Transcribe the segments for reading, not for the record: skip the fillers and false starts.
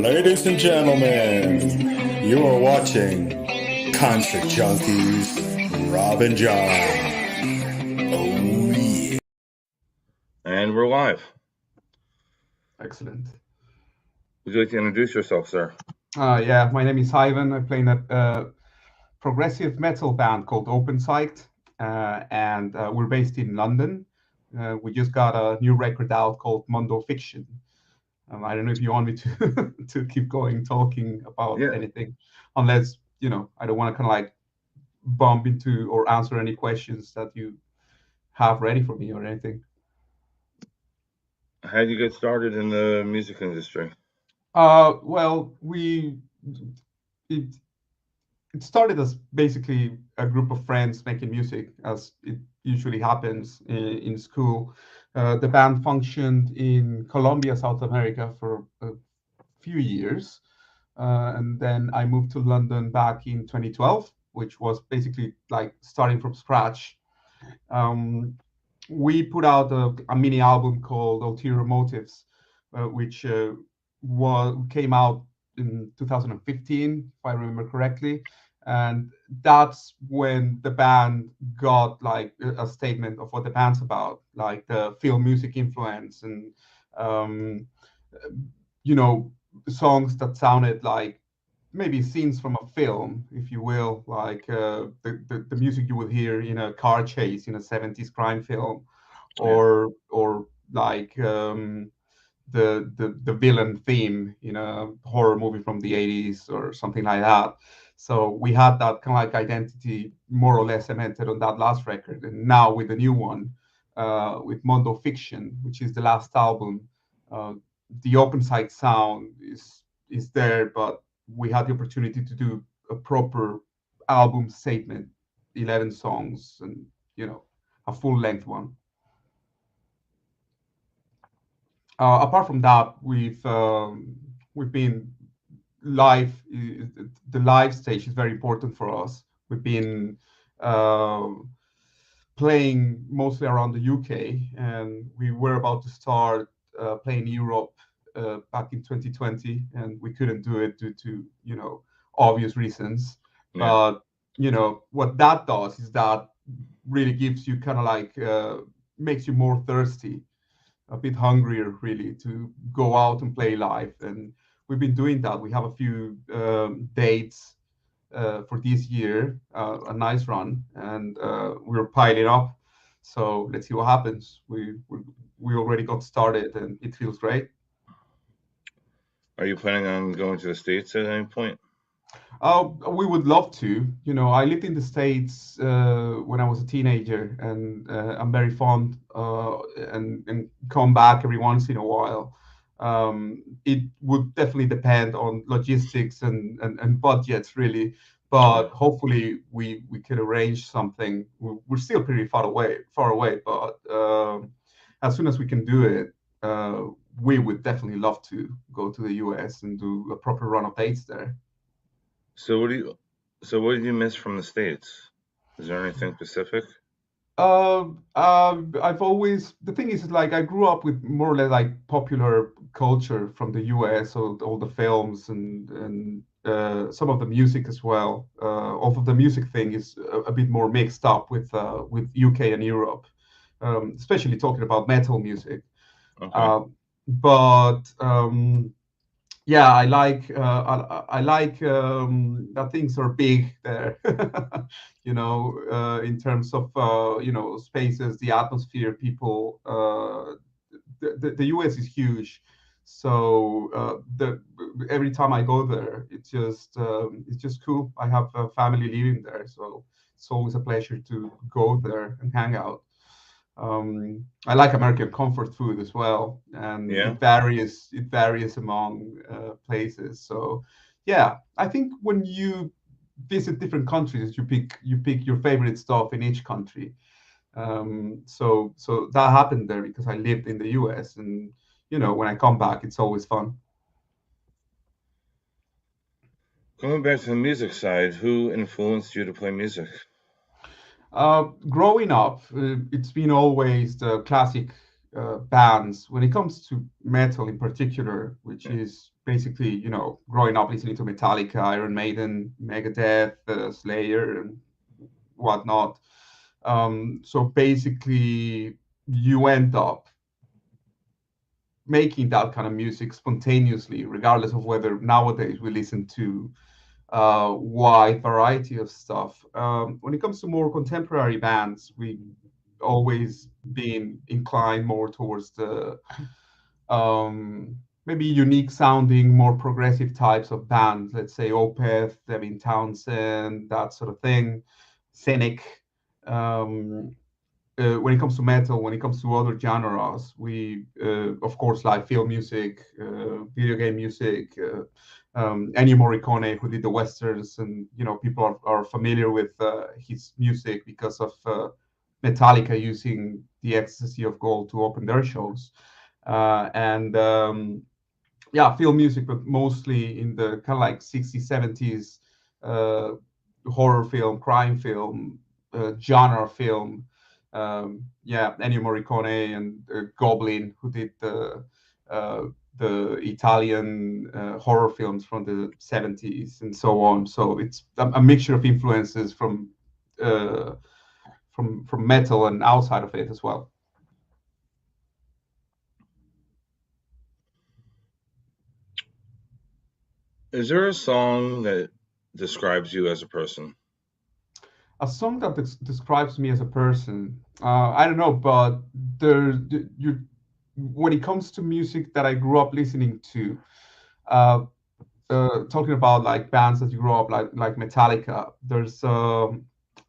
Ladies and gentlemen, you are watching Concert Junkies, Rob and John. Oh yeah. And we're live. Excellent. Would you like to introduce yourself, sir? Yeah, my name is Ivan. I play in a progressive metal band called Opensight, and we're based in London. We just got a new record out called Mondo Fiction. I don't know if you want me to to keep going talking about anything, unless I don't want to kind of like bump into or answer any questions that you have ready for me or anything. How did you get started in the music industry? Well, it started as basically a group of friends making music, as it usually happens in school. The band functioned in Colombia, South America, for a few years, and then I moved to London back in 2012, which was basically like starting from scratch. We put out a mini album called Ulterior Motives, which came out in 2015, if I remember correctly. And that's when the band got like a statement of what the band's about, like the film music influence and, songs that sounded like maybe scenes from a film, if you will, like the music you would hear in a car chase in a 70s crime film, or like the villain theme in a horror movie from the 80s or something like that. So we had that kind of like identity more or less cemented on that last record. And now with the new one, with Mondo Fiction, which is the last album, the Opensight sound is there, but we had the opportunity to do a proper album statement, 11 songs, and a full length one. Apart from that, we've been live. The live stage is very important for us. We've been playing mostly around the UK, and we were about to start playing Europe back in 2020, and we couldn't do it due to obvious reasons. Yeah. But what that does is that really gives you kind of like makes you more thirsty, a bit hungrier really, to go out and play live. And we've been doing that. We have a few dates for this year, a nice run, and we're piling up. So let's see what happens. We already got started, and it feels great. Are you planning on going to the States at any point? We would love to. I lived in the States when I was a teenager, and I'm very fond and come back every once in a while. It would definitely depend on logistics and budgets, really. But hopefully we could arrange something. We're still pretty far away, but as soon as we can do it, we would definitely love to go to the US and do a proper run of dates there. So what did you miss from the States? Is there anything specific? The thing is like I grew up with more or less like popular culture from the US, so all the films and some of the music as well. Although the music thing is a bit more mixed up with UK and Europe, especially talking about metal music. Okay. But yeah, I like that things are big there, in terms of spaces, the atmosphere, people. The US is huge, so every time I go there, it's just cool. I have a family living there, so it's always a pleasure to go there and hang out. I like American comfort food as well, and Yeah. it varies among places. So yeah, I think when you visit different countries, you pick your favorite stuff in each country. So that happened there because I lived in the US, and when I come back, it's always fun. Going back to the music side, who influenced you to play music? Growing up, it's been always the classic bands. When it comes to metal in particular, which Yeah. is basically, growing up listening to Metallica, Iron Maiden, Megadeth, Slayer, and whatnot. So basically, you end up making that kind of music spontaneously, regardless of whether nowadays we listen to a wide variety of stuff. When it comes to more contemporary bands, we always been inclined more towards the maybe unique sounding, more progressive types of bands. Let's say Opeth, Devin Townsend, that sort of thing. Cynic. Um, when it comes to metal, when it comes to other genres, we of course like film music, video game music. Ennio Morricone, who did the westerns, and people are familiar with his music because of Metallica using the Ecstasy of Gold to open their shows, and yeah, film music, but mostly in the kind of like 60s, 70s uh, horror film, crime film, genre film. Yeah, Ennio Morricone and Goblin, who did uh, the Italian horror films from the 70s and so on. So it's a mixture of influences uh, from metal and outside of it as well. Is there a song that describes you as a person? A song that describes me as a person. I don't know, but there, you, when it comes to music that I grew up listening to, uh, talking about like bands that you grew up like Metallica, there's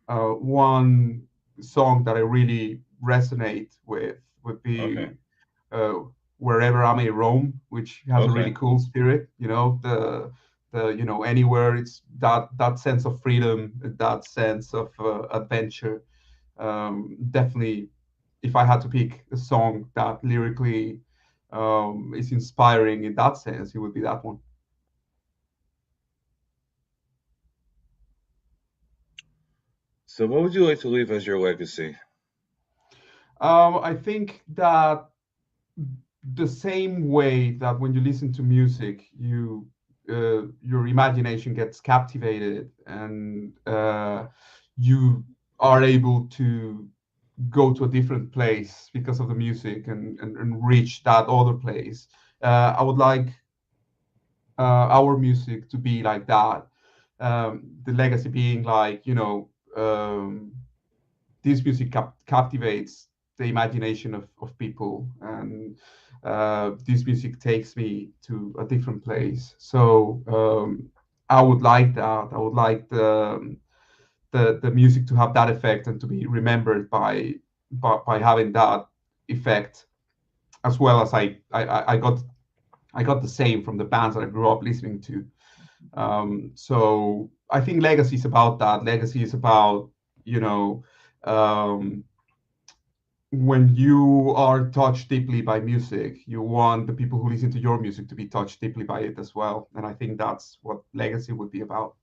one song that I really resonate with would Okay. be uh, Wherever I May Roam, which has a really Okay. cool spirit. The anywhere. It's that sense of freedom, that sense of adventure. Definitely, if I had to pick a song that lyrically is inspiring in that sense, it would be that one. So, what would you like to leave as your legacy? I think that the same way that when you listen to music, your imagination gets captivated, and you are able to go to a different place because of the music, and reach that other place. I would like our music to be like that. The legacy being like, this music captivates the imagination of people, and this music takes me to a different place. So I would like that. I would like the music to have that effect and to be remembered by having that effect, as well as I got the same from the bands that I grew up listening to. So I think legacy is about that. Legacy is about, you know, um, when you are touched deeply by music, you want the people who listen to your music to be touched deeply by it as well. And I think that's what legacy would be about.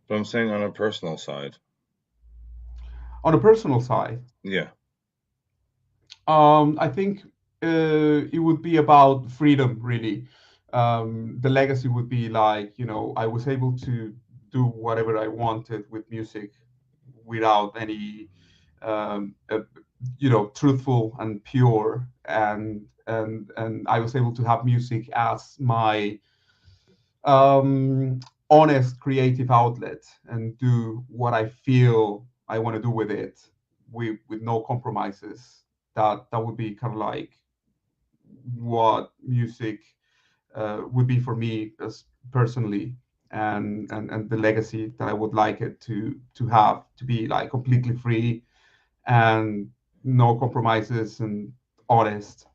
But I'm saying on a personal side. On a personal side, Yeah. I think it would be about freedom, really. The legacy would be like, I was able to do whatever I wanted with music without any truthful and pure, and I was able to have music as my honest creative outlet, and do what I feel I want to do with it, with no compromises. That would be kind of like what music would be for me as personally, and the legacy that I would like it to have, to be like completely free and no compromises and honest.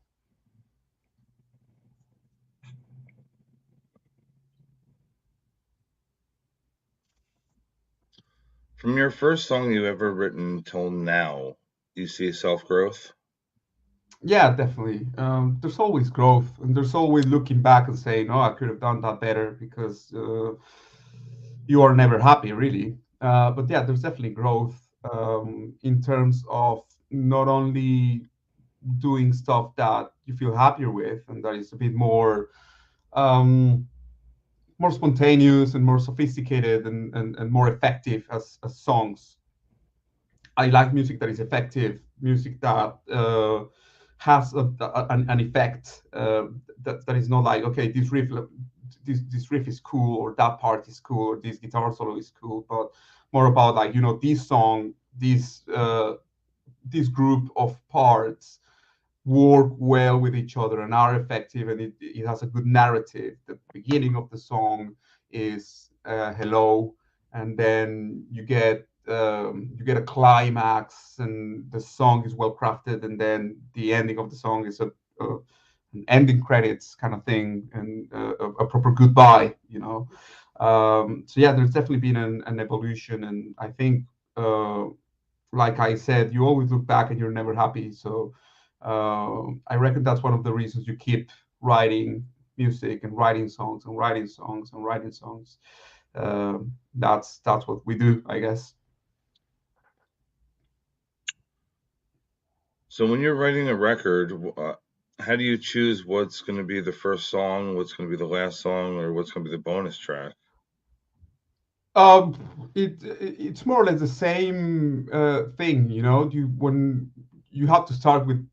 From your first song you ever written till now, you see self growth? Yeah, definitely. There's always growth, and there's always looking back and saying, "Oh, I could have done that better," because you are never happy, really. But yeah, there's definitely growth in terms of not only doing stuff that you feel happier with, and that is a bit um, more spontaneous and more sophisticated and more effective as songs. I like music that is effective, music that has an effect, that is not like, okay, this riff is cool, or that part is cool, or this guitar solo is cool, but more about like, this song, this group of parts work well with each other and are effective, and it has a good narrative. The beginning of the song is hello, and then you get a climax, and the song is well crafted, and then the ending of the song is an ending credits kind of thing, and a proper goodbye. So yeah, there's definitely been an evolution, and I think, like I said, you always look back and you're never happy. So I reckon that's one of the reasons you keep writing music and writing songs and writing songs and writing songs. That's what we do, I guess. So when you're writing a record, how do you choose what's going to be the first song, what's going to be the last song, or what's going to be the bonus track? Um, it's more or less the same thing, when you have to start with,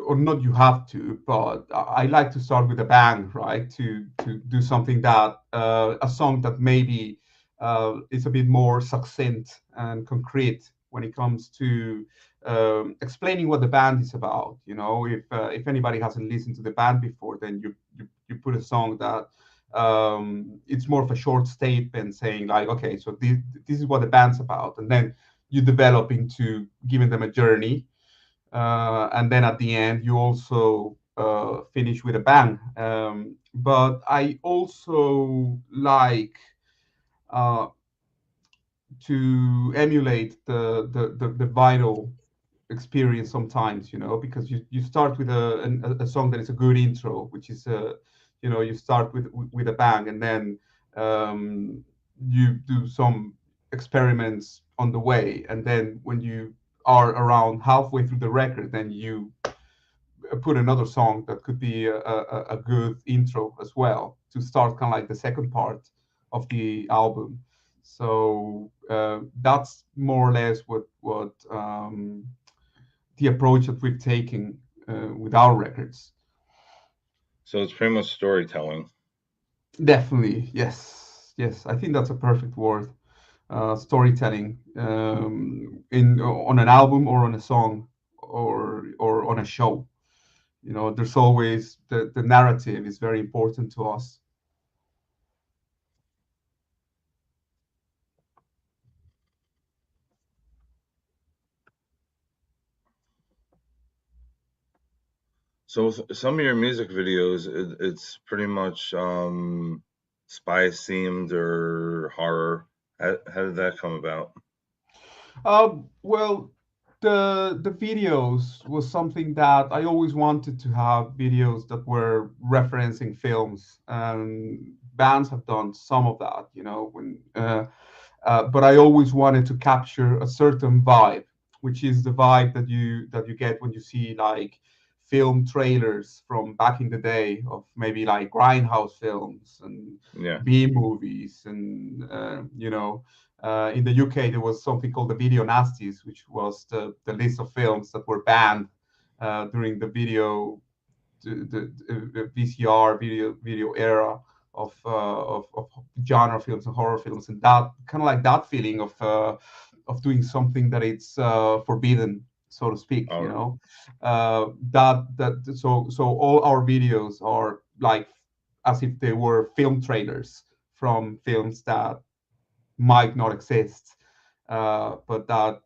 or not you have to, but I like to start with a bang, right? To do something that a song that maybe is a bit more succinct and concrete when it comes to explaining what the band is about. If anybody hasn't listened to the band before, then you put a song that it's more of a short statement saying like, okay, so this is what the band's about, and then you develop into giving them a journey, and then at the end you also finish with a bang. But I also like uh, to emulate the vinyl experience sometimes, because you start with a song that is a good intro, which is you start with a bang, and then you do some experiments on the way, and then when you are around halfway through the record, then you put another song that could be a good intro as well, to start kind of like the second part of the album. So that's more or less what the approach that we've taken with our records. So it's pretty much storytelling. Definitely, yes, yes. I think that's a perfect word. Storytelling, in on an album or on a song, or on a show. There's always the narrative is very important to us. So some of your music videos, it's pretty much spy themed or horror. How did that come about? Well, the videos was something that I always wanted to have, videos that were referencing films, and bands have done some of that, but I always wanted to capture a certain vibe, which is the vibe that you get when you see like film trailers from back in the day, of maybe like grindhouse films and Yeah. B movies, and in the UK there was something called the video nasties, which was the list of films that were banned during the VCR video era of genre films and horror films, and that kind of like that feeling of doing something that it's forbidden, so to speak. All right. So all our videos are like as if they were film trailers from films that might not exist, but that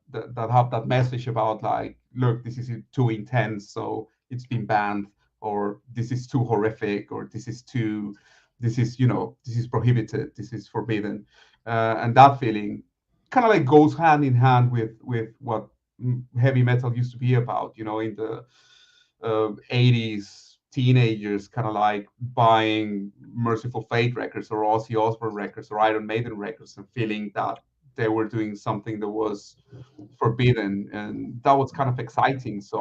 have that message about like, look, this is too intense, so it's been banned, or this is too horrific, or this is prohibited, this is forbidden, and that feeling kind of like goes hand in hand with what heavy metal used to be about, in the 80s. Teenagers kind of like buying Merciful Fate records or Ozzy Osbourne records or Iron Maiden records, and feeling that they were doing something that was forbidden, and that was kind of exciting. So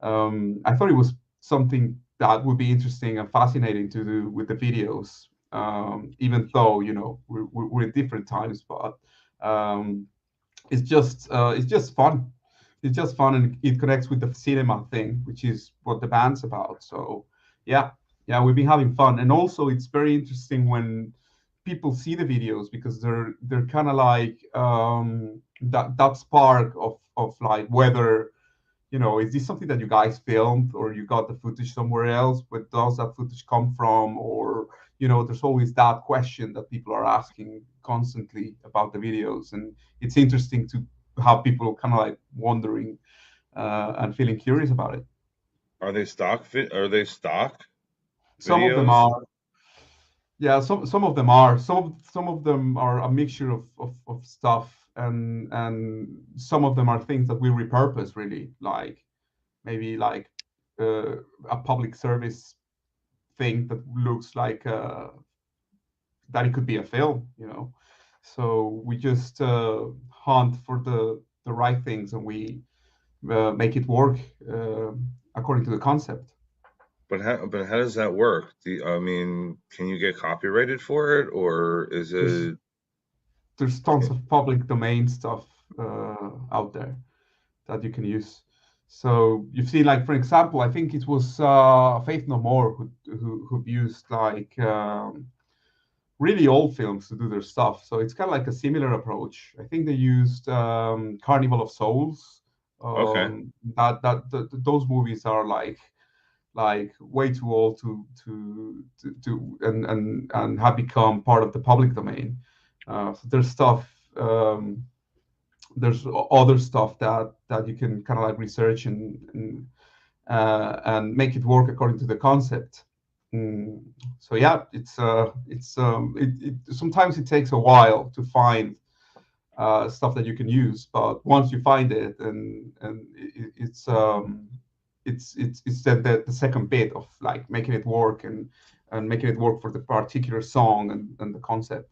I thought it was something that would be interesting and fascinating to do with the videos, even though we're in different times, but it's just fun. It's just fun, and it connects with the cinema thing, which is what the band's about. So yeah, yeah, we've been having fun, and also it's very interesting when people see the videos because they're kind of like that spark of like whether is this something that you guys filmed or you got the footage somewhere else? Where does that footage come from? Or, there's always that question that people are asking constantly about the videos. And it's interesting to have people kind of like wondering and feeling curious about it. Are they stock Some of them videos? are, yeah, some of them are. Some of them are a mixture of stuff, and some of them are things that we repurpose really, like maybe like a public service thing that looks like that it could be a film. So we just hunt for the right things, and we make it work according to the concept. But how does that work? I mean, can you get copyrighted for it, or is There's it? there's tons of public domain stuff out there that you can use. So you've seen, like, for example, I think it was Faith No More who've used like really old films to do their stuff. So it's kind of like a similar approach. I think they used Carnival of Souls. Okay. Those movies are like way too old to and have become part of the public domain. So there's stuff. There's other stuff that you can kind of like research and make it work according to the concept. So yeah, sometimes it takes a while to find stuff that you can use, but once you find it, and it's then the second bit of like making it work and making it work for the particular song and the concept.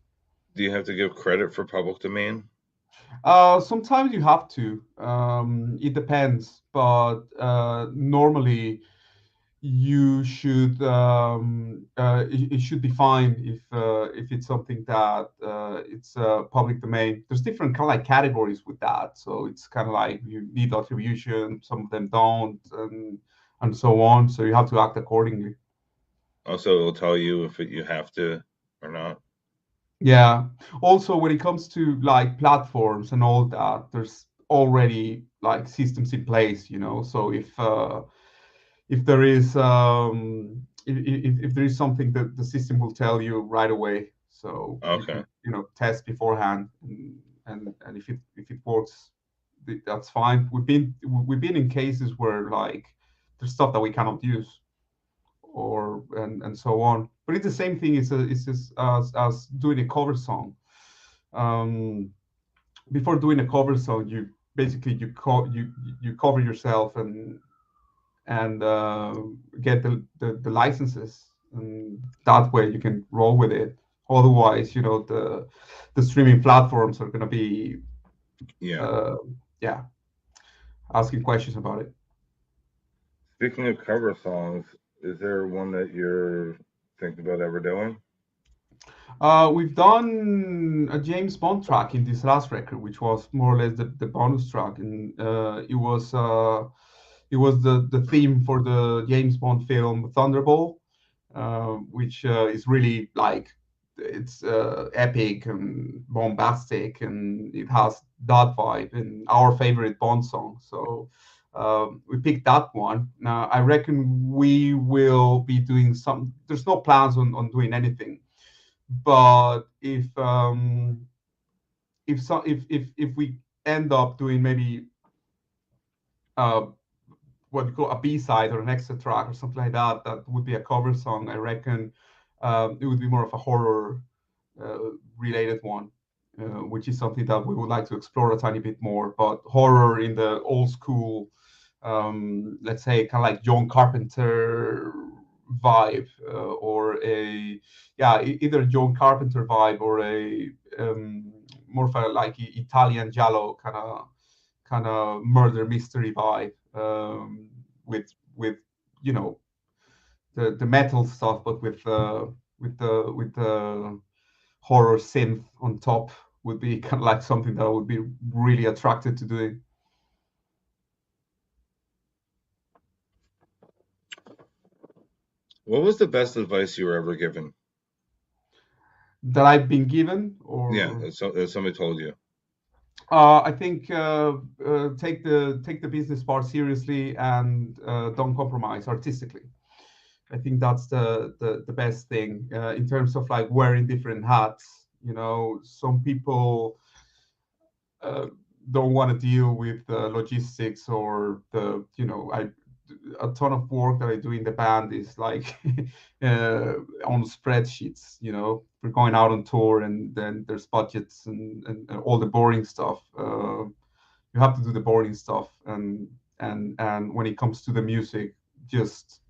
Do you have to give credit for public domain? Sometimes you have to. It depends, but normally you should it should be fine if it's something that it's public domain. There's different kind of like categories with that, so it's kind of like you need attribution, some of them don't, and so on. So you have to act accordingly. Also, it'll tell you if you have to or not. Yeah. Also, when it comes to like platforms and all that, there's already like systems in place. So if there is if there is something that the system will tell you right away, so you Okay. could test beforehand, and if it works, that's fine. We've been in cases where like there's stuff that we cannot use or and so on. But it's the same thing. It's just as doing a cover song. Um, Before doing a cover song, you basically you cover yourself and get the licenses, and that way you can roll with it. Otherwise, the streaming platforms are going to be Yeah. uh, yeah, asking questions about it. Speaking of cover songs, is there one that you're thinking about ever doing? We've done a James Bond track in this last record, which was more or less the bonus track, and it was the theme for the James Bond film Thunderball, which is really like it's epic and bombastic, and it has that vibe and our favorite Bond song. So we picked that one. Now I reckon we will be doing some. There's no plans on doing anything, but if we end up doing maybe uh, what you call a B-side or an extra track or something like that, that would be a cover song. I reckon it would be more of a horror related one, which is something that we would like to explore a tiny bit more. But horror in the old school, let's say, kind of like John Carpenter vibe, or either John Carpenter vibe or a more of a like Italian giallo kind of murder mystery vibe. with you know the metal stuff, but with the horror synth on top would be kind of like something that I would be really attracted to doing. What was the best advice you were ever given? That I've been given, or Yeah, that somebody told you. I think take the business part seriously and don't compromise artistically. I think that's the best thing in terms of like wearing different hats. Some people uh, don't want to deal with logistics or a ton of work that I do in the band is like on spreadsheets. We're going out on tour, and then there's budgets and all the boring stuff. You have to do the boring stuff, and when it comes to the music, just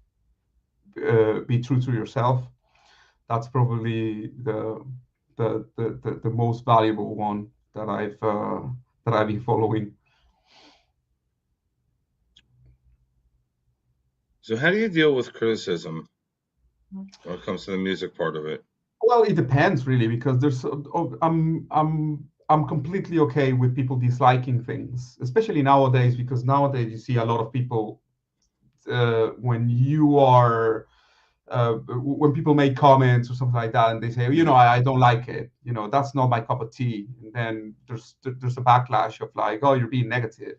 be true to yourself. That's probably the most valuable one that I've been following. So how do you deal with criticism when it comes to the music part of it? Well, it depends really, because I'm completely okay with people disliking things, especially nowadays, because nowadays you see a lot of people when you are when people make comments or something like that, and they say, I don't like it, that's not my cup of tea, and then there's a backlash of like, oh, you're being negative.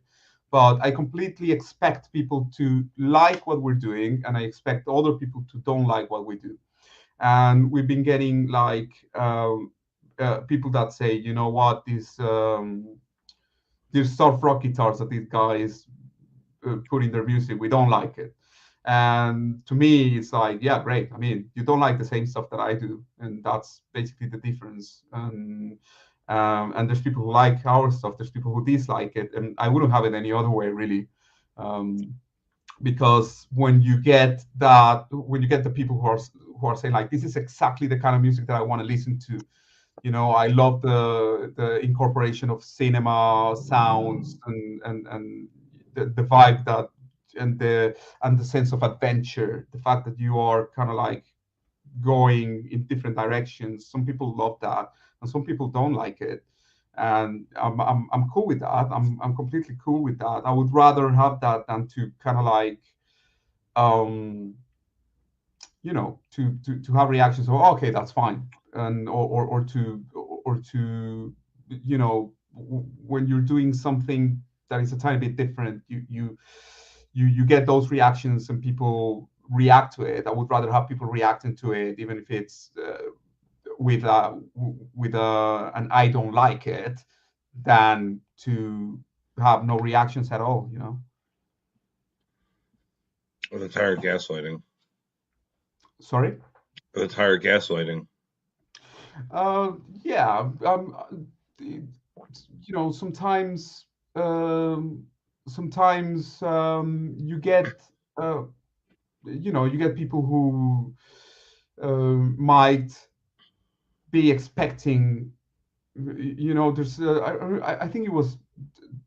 But I completely expect people to like what we're doing, and I expect other people to don't like what we do. And we've been getting like people that say, what, these soft rock guitars that these guys put in their music, we don't like it. And to me, it's like, yeah, great. I mean, you don't like the same stuff that I do, and that's basically the difference. And there's people who like our stuff, there's people who dislike it, and I wouldn't have it any other way, really. Because when you get the people who are saying like, this is exactly the kind of music that I want to listen to. I love the incorporation of cinema sounds and the vibe that and the sense of adventure, the fact that you are kind of like going in different directions. Some people love that, and some people don't like it. And I'm cool with that. I'm completely cool with that. I would rather have that than to kind of like um to have reactions of, okay, that's fine, and or to when you're doing something that is a tiny bit different, you get those reactions and people react to it. I would rather have people reacting to it, even if it's with an I don't like it, than to have no reactions at all. With the tire gaslighting. Sorry. With the tire gaslighting. Yeah. Sometimes you get people who might be expecting. There's I think it was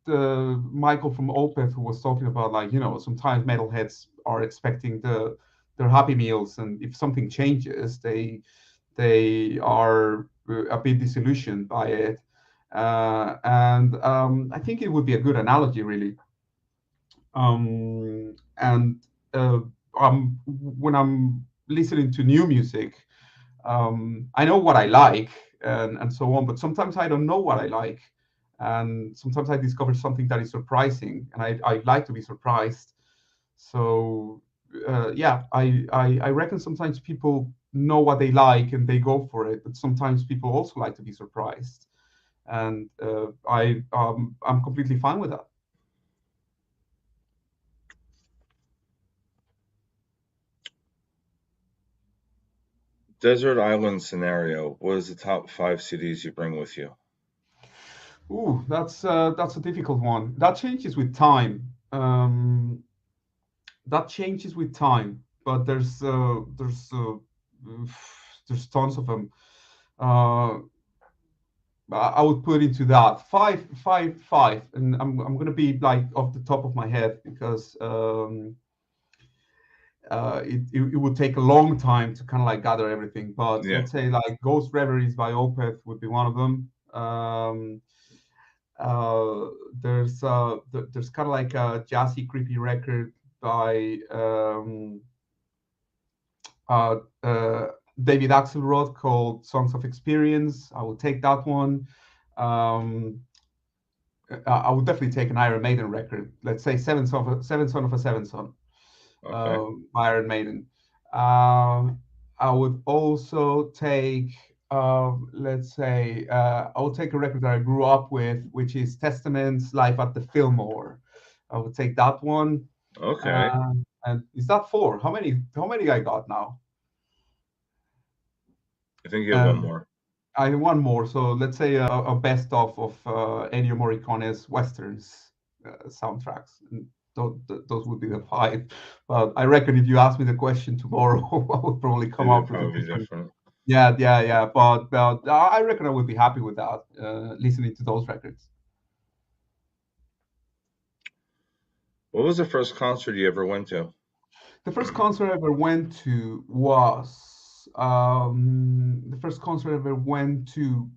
the Michael from Opeth who was talking about, like, sometimes metalheads are expecting their Happy Meals, and if something changes, they are a bit disillusioned by it. And I think it would be a good analogy, really. And when I'm listening to new music, I know what I like and so on, but sometimes I don't know what I like. And sometimes I discover something that is surprising, and I like to be surprised. So yeah, I reckon sometimes people know what they like and they go for it, but sometimes people also like to be surprised, and I'm completely fine with that. Desert island scenario. What is the top 5 CDs you bring with you? Ooh, that's a difficult one. That changes with time. But there's tons of them. I would put into that five, and I'm gonna be like off the top of my head, because it would take a long time to kind of like gather everything. But Yeah. let's say like Ghost Reveries by Opeth would be one of them. Uh, there's kind of like a jazzy, creepy record by uh, uh, David Axelrod called Songs of Experience. I will take that one. Um, I would definitely take an Iron Maiden record. Let's say Seven Son of a Seven Son Okay. by Iron Maiden. I would also take, let's say, I would take a record that I grew up with, which is Testament's Live at the Fillmore. I would take that one. Okay. And is that four? How many? How many I got now? I think you have one Um, more. I have one more. So let's say a best of Ennio Morricone's westerns soundtracks. And those would be the five. But I reckon if you ask me the question tomorrow, I would probably come It'd up with a probably be different. different. Yeah. But I reckon I would be happy with that. Listening to those records. What was the first concert you ever went to? The first concert I ever went to was the first concert I ever went to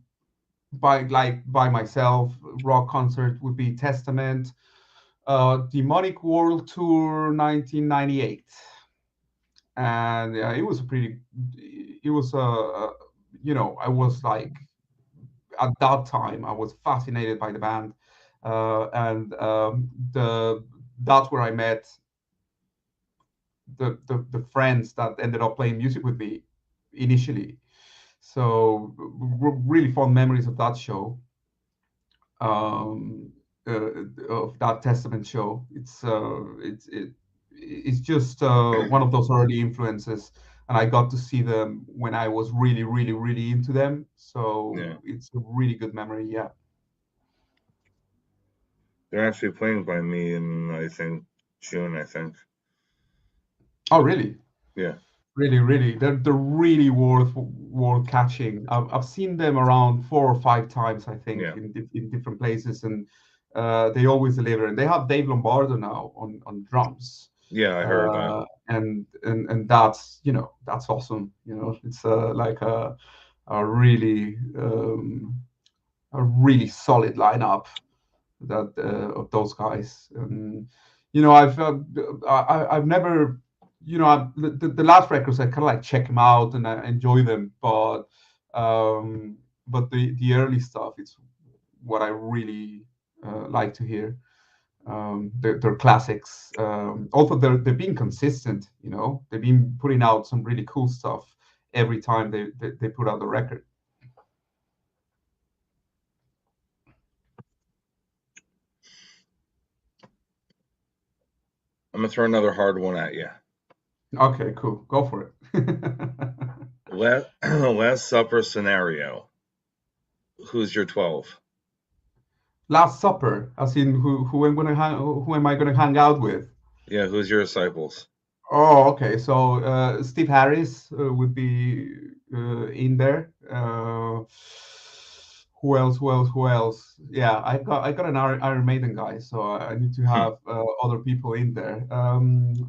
by myself. Rock concert would be Testament. Demonic World Tour 1998, and it was a pretty. It was I was like at that time I was fascinated by the band, and the that's where I met the friends that ended up playing music with me initially. So really fond memories of that show. um, of that Testament show. It's just one of those early influences, and I got to see them when I was really, really, really into them. So Yeah. it's a really good memory. Yeah. They're actually playing by me in, I think, June, I think. Oh, really? Yeah. Really, really. They're really worth catching. I've seen them around 4 or 5 times, I think, Yeah. in different places, and they always deliver. And they have Dave Lombardo now on drums. Yeah, I heard that. And that's that's awesome. It's like a really solid lineup that of those guys. And I've never the last records I kind of like check them out and I enjoy them, but the early stuff, it's what I really like to hear. They're classics. Also, they've been consistent. They've been putting out some really cool stuff every time they put out a record. I'm gonna throw another hard one at you. Okay, cool. Go for it. Last Supper scenario. Who's your 12? Last Supper, as in who am I gonna hang out with? Yeah, who's your disciples? Oh, okay. So Steve Harris would be in there. Who else? Who else? Who else? Yeah, I got an Iron Maiden guy, so I need to Hmm. have other people in there.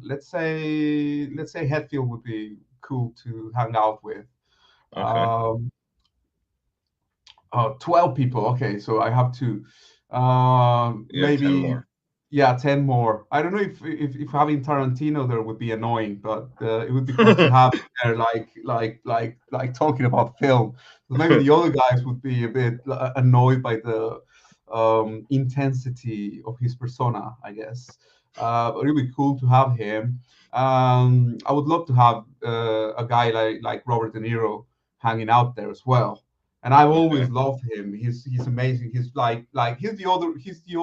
Let's say Hetfield would be cool to hang out with. Okay. Um, 12 people. Okay, so I have to You have 10 maybe more. yeah, 10 more. I don't know if having Tarantino there would be annoying, but it would be cool to have there like talking about film. So maybe the other guys would be a bit annoyed by the intensity of his persona, I guess. But it would be cool to have him. I would love to have a guy like Robert De Niro hanging out there as well, and I've always Okay. loved him. He's amazing. He's like he's the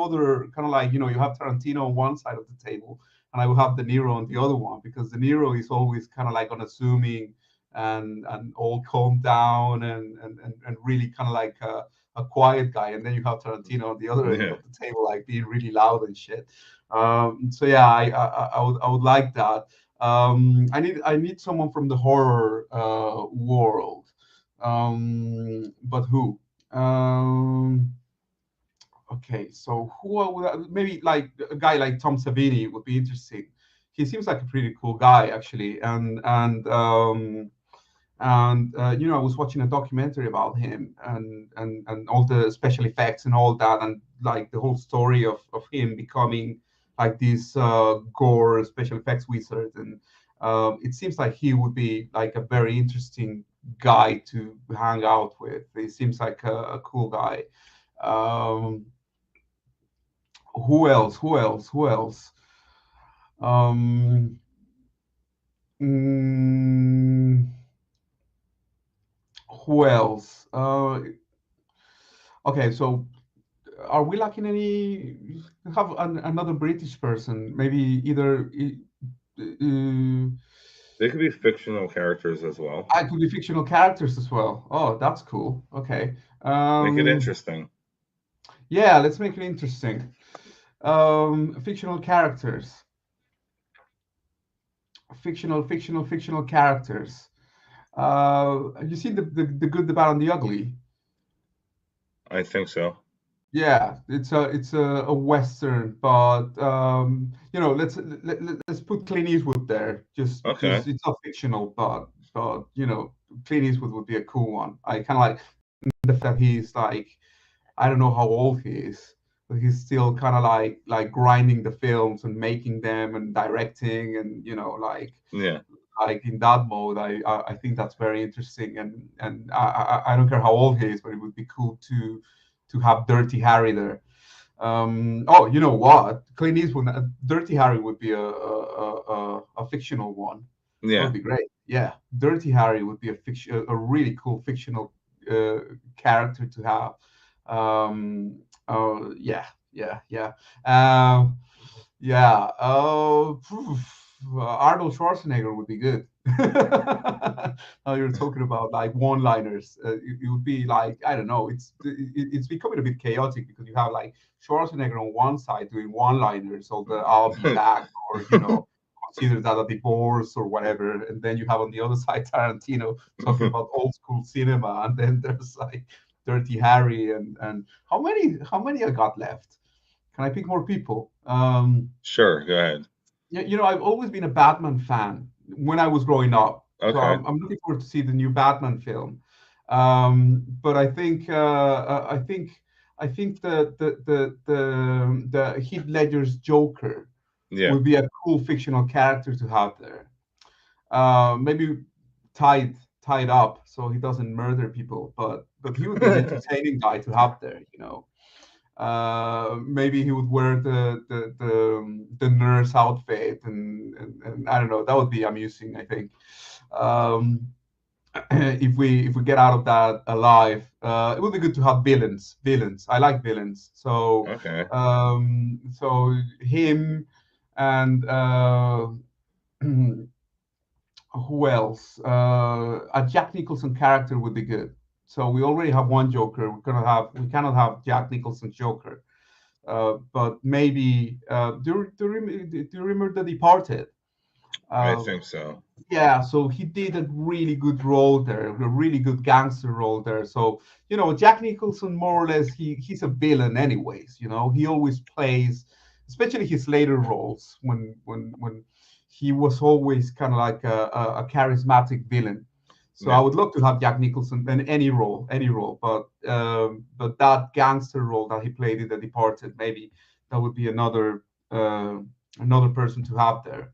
other kind of like you have Tarantino on one side of the table, and I will have De Niro on the other one, because De Niro is always kind of like unassuming and all calm down and really kind of like a quiet guy, and then you have Tarantino on the other end Yeah. of the table, like being really loud and shit. So yeah, I would like that. I need someone from the horror world. But who? Um, okay, so who I would maybe like a guy like Tom Savini would be interesting. he seems like a pretty cool guy actually, and I was watching a documentary about him and all the special effects and all that, and like the whole story of him becoming like this gore special effects wizard. And it seems like he would be like a very interesting guy to hang out with. He seems like a cool guy. um who else? um mm, who else? Okay, so are we lacking any? Have another British person, maybe either. They could be fictional characters as well. I could be fictional characters as well. Oh, that's cool. Okay. Make it interesting. Yeah, let's make it interesting. Fictional characters. Fictional characters. Have you seen the good, the bad, and the ugly? I think so. Yeah, it's a western, but let's put Clint Eastwood there, just Okay. because it's not fictional, but Clint Eastwood would be a cool one. I kind of like the fact that he's like, I don't know how old he is, but he's still kind of like grinding the films and making them and directing, and Yeah. like in that mode. I think that's very interesting, and I don't care how old he is, but it would be cool to have Dirty Harry there. Oh, you know what? Clint Eastwood, Dirty Harry would be a fictional one. That Yeah. would be great. Yeah, Dirty Harry would be a really cool fictional character to have. Oh yeah, yeah, yeah. Yeah. Arnold Schwarzenegger would be good. Now you're talking about like one-liners. It would be like, I don't know. It's becoming a bit chaotic because you have like Schwarzenegger on one side doing one-liners, or the "I'll be back," or consider that a divorce or whatever, and then you have on the other side Tarantino talking about old school cinema, and then there's like Dirty Harry, and how many I got left? Can I pick more people? Sure, go ahead. I've always been a Batman fan when I was growing up. So Okay. I'm looking forward to see the new Batman film. But I think the Heath Ledger's Joker Yeah. would be a cool fictional character to have there. Maybe tied up so he doesn't murder people, but he would be an entertaining guy to have there. Maybe he would wear the nurse outfit, and I don't know. That would be amusing, I think. If we get out of that alive, it would be good to have villains. I like villains. So Okay. so him and who else? A Jack Nicholson character would be good. So we already have one Joker. We cannot have Jack Nicholson's Joker. But maybe do you remember The Departed? I think so. Yeah, so he did a really good role there, a really good gangster role there. So Jack Nicholson, more or less, he's a villain anyways. He always plays, especially his later roles, when he was always kind of like a charismatic villain. So Yeah. I would love to have Jack Nicholson in any role, but that gangster role that he played in The Departed, maybe that would be another person to have there.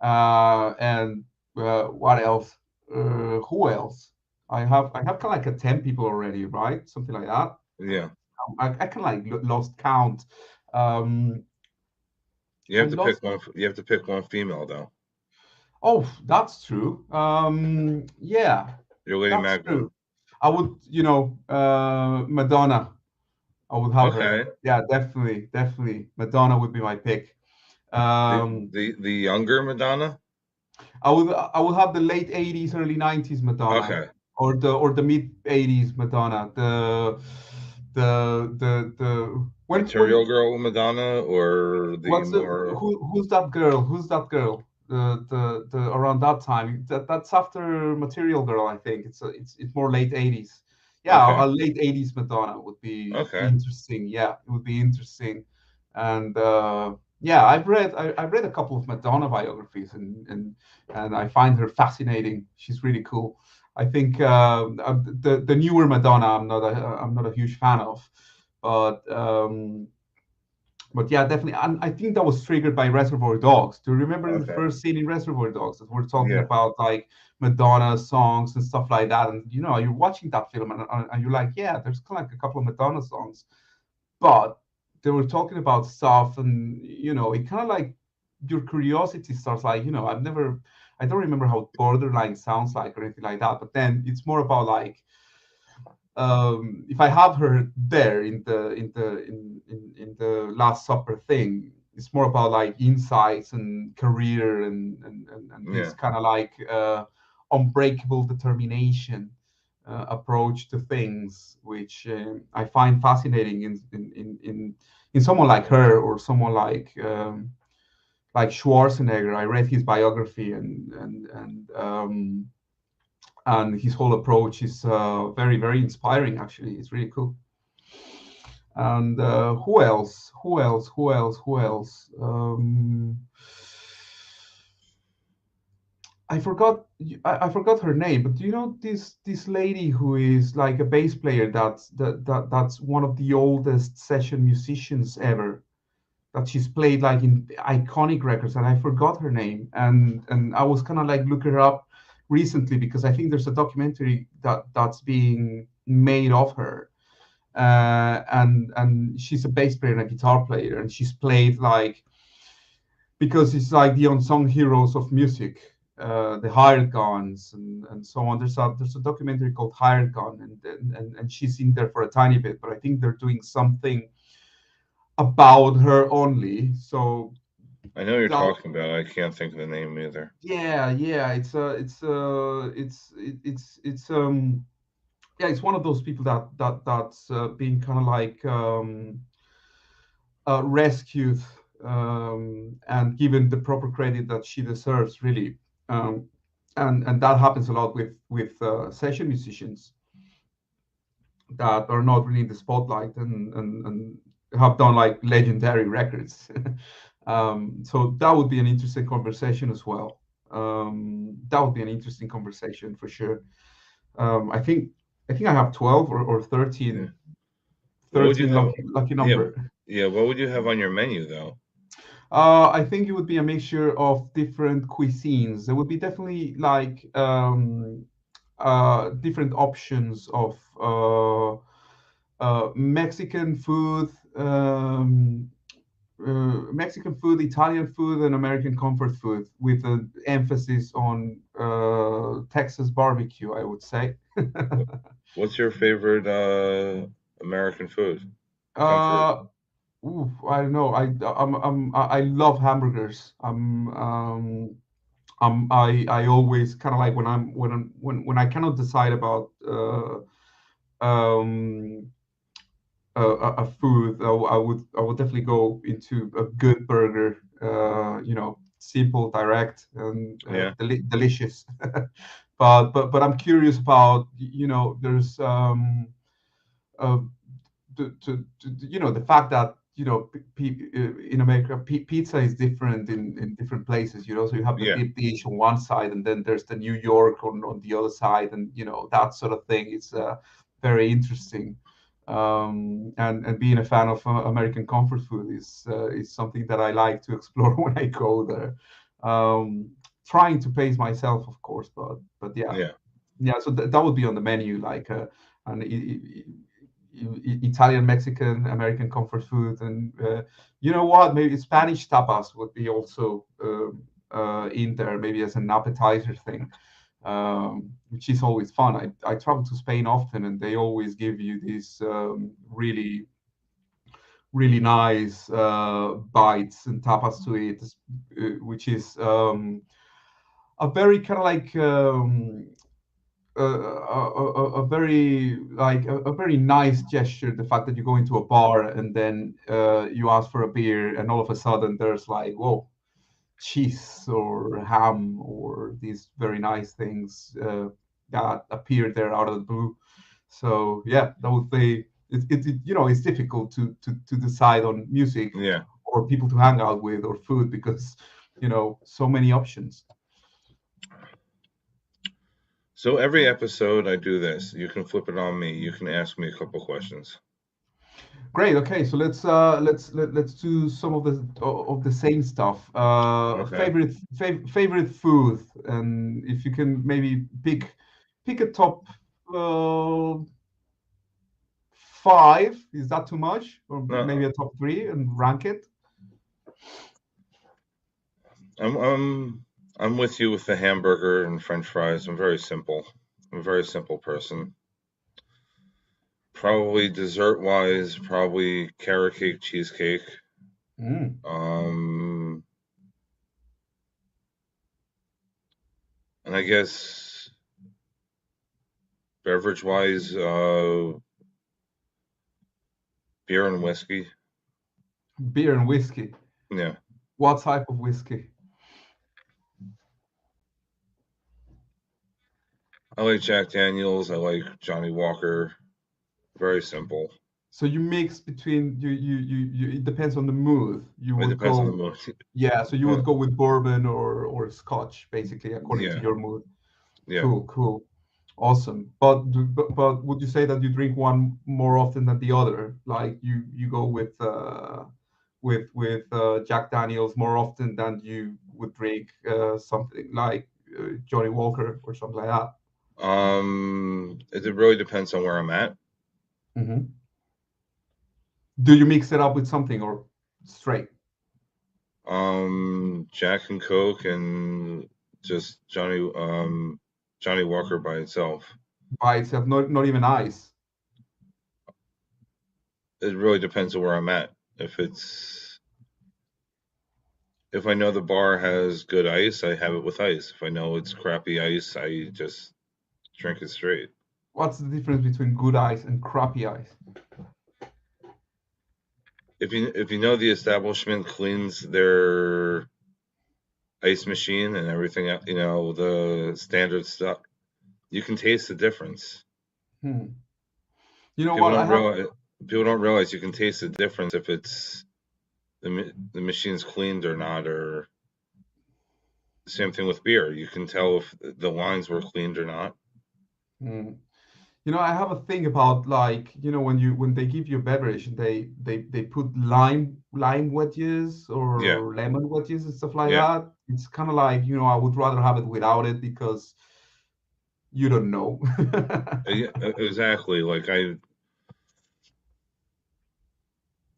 And what else? Who else? I have kind of like 10 people already, right? Something like that. Yeah. I kind of like lost count. You have I to lost. pick one. You have to pick one female though. Oh, that's true. Yeah, Your Lady that's Magdalene. true. I would, Madonna. I would have her. Okay. Yeah, definitely. Madonna would be my pick. The younger Madonna. I would have the late 80s, early 90s Madonna. Okay. Or the mid 80s Madonna. The Material Girl Madonna, or the more. Who's that girl? The around that time. That's after Material Girl, I think. It's more late 80s. Yeah, Okay. a late 80s Madonna would be Okay. interesting. Yeah, it would be interesting. And Yeah, I've read a couple of Madonna biographies, and I find her fascinating. She's really cool. I think the newer Madonna I'm not a huge fan of, but yeah, definitely. And I think that was triggered by Reservoir Dogs. Do you remember in the Okay. first scene in Reservoir Dogs that we're talking Yeah. about like Madonna songs and stuff like that? And you know, you're watching that film and you're like, yeah, there's kind of like a couple of Madonna songs, but they were talking about stuff, and you know, it kind of like your curiosity starts like, you know, I don't remember how Borderline sounds like or anything like that, but then it's more about like if I have her there in the Last Supper thing, it's more about like insights and career and this Yeah. kind of like unbreakable determination approach to things, which I find fascinating in someone like her or someone like Schwarzenegger. I read his biography and his whole approach is very, very inspiring. Actually, it's really cool. And who else? Who else? Who else? Who else? I forgot her name, but do you know this lady who is like a bass player that's one of the oldest session musicians ever, that she's played like in iconic records, and I forgot her name, and I was kind of like look her up recently because I think there's a documentary that's being made of her, and she's a bass player and a guitar player, and she's played like, because it's like the unsung heroes of music, the hired guns and so on. There's a documentary called Hired Gun, and she's in there for a tiny bit, but I think they're doing something about her only. So I know you're that, talking about. I can't think of the name either. yeah, yeah, it's one of those people that's being kind of like rescued and given the proper credit that she deserves, really. Um, and that happens a lot with session musicians that are not really in the spotlight and have done like legendary records. So that would be an interesting conversation as well. That would be an interesting conversation for sure. I think I have 12 or Yeah. 13, What would you have? lucky Yeah. number. Yeah. What would you have on your menu though? I think it would be a mixture of different cuisines. There would be definitely like different options of Mexican food, Mexican food, Italian food, and American comfort food, with an emphasis on Texas barbecue, I would say. What's your favorite American food? Comfort. uh, I don't know. I love hamburgers. I always kind of like when I cannot decide about um, a food, I would definitely go into a good burger. You know, simple, direct, and Yeah. delicious. But I'm curious about, you know, there's uh, you know, the fact that, you know, in America pizza is different in different places, you know. So you have the Yeah. deep dish on one side, and then there's the New York on the other side, and you know, that sort of thing is very interesting. And being a fan of American comfort food is something that I like to explore when I go there. Trying to pace myself, of course, but yeah, Yeah. yeah. So that would be on the menu, like an Italian, Mexican, American comfort food, and you know what? Maybe Spanish tapas would be also in there, maybe as an appetizer thing, which is always fun. I travel to Spain often, and they always give you these really really nice bites and tapas to eat, which is a very kind of like a very like a very nice gesture. The fact that you go into a bar and then you ask for a beer, and all of a sudden there's like, whoa, cheese or ham or these very nice things that appear there out of the blue. So yeah, that would be you know, it's difficult to decide on music Yeah. or people to hang out with, or food, because so many options. So every episode I do this. You can flip it on me. You can ask me a couple questions. Great. Okay, so let's do some of the same stuff. Okay. Favorite food, and if you can maybe pick a top 5. Is that too much, or maybe No, a top 3 and rank it? I'm with you with the hamburger and French fries. I'm very simple. I'm a very simple person. Probably dessert wise, probably carrot cake, cheesecake. And I guess beverage wise, beer and whiskey. Beer and whiskey. Yeah. What type of whiskey? I like Jack Daniels. I like Johnny Walker. Very simple. So you mix between you it depends on the mood. You It would depends on the go, mood. yeah, so you would go with bourbon or scotch, basically, according to Yeah. your mood. Yeah. Cool. Awesome. But would you say that you drink one more often than the other? Like you go with Jack Daniels more often than you would drink something like Johnny Walker or something like that? It really depends on where I'm at. Hmm. Do you mix it up with something or straight? Jack and Coke and just Johnny Walker by itself. By itself, not even ice. It really depends on where I'm at. If I know the bar has good ice, I have it with ice. If I know it's crappy ice, I just drink it straight. What's the difference between good ice and crappy ice? If you know the establishment cleans their ice machine and everything, the standard stuff, you can taste the difference. You know People what? don't realize you can taste the difference if it's the machine's cleaned or not, or same thing with beer. You can tell if the lines were cleaned or not. I have a thing about, like, when they give you a beverage and they put lime wedges Yeah, or lemon wedges and stuff like yeah, that. It's kind of like, I would rather have it without it, because you don't know. yeah, exactly. Like